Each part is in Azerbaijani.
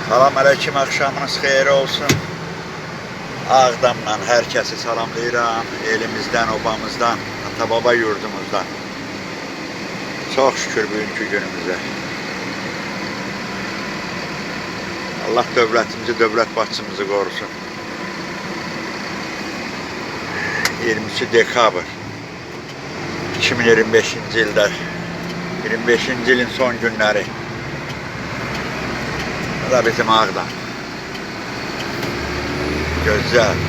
Salam aleyküm, axşamınız xeyir olsun. Ağdamdan hər kəsi salamlayıram. Elimizdən, obamızdan, ata-baba yurdumuzdan. Çox şükür bugünkü günümüzə. Allah dövlətimizi, dövlət başçımızı qorusun. 22 dekabr 2025-ci ildə 25-ci ilin son günləri. Bu da bizim Ağdam. Gözəl.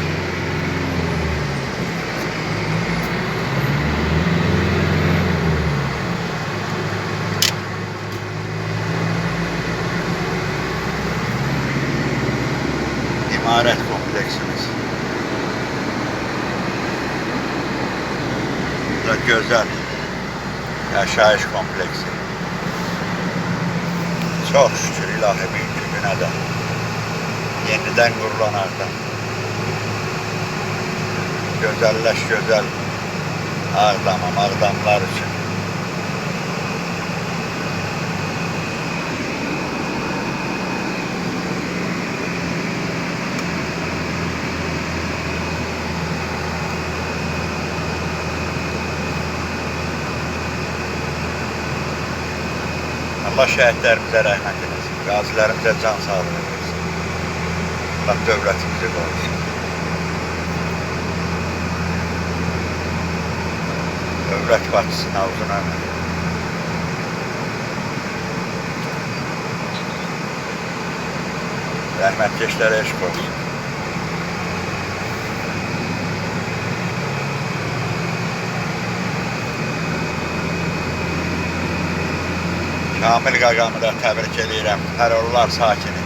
İmarət kompleksimiz. Bu da gözəl yaşayış kompleksi. Çox şükür ilahi bugünkü günə də. Yenidən qurulan Ağdam. Gözəlləş gözəl Ağdamam, Ağdamlar üçün. Allah şəhidlərimizə rəhmət eləsin, qazilərimizə can sağlığı versin. Allah dövlətimizi qorusun. Dövlət başçısına uzun ömür. Rəhmətkeşlərə eşq olsun. Kamil qaqamı da təbrik edirəm, Hərollar sakini.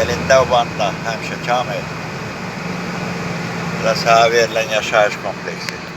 Elində obanda həmişə Kamil. Bu da sağa verilən yaşayış kompleksi.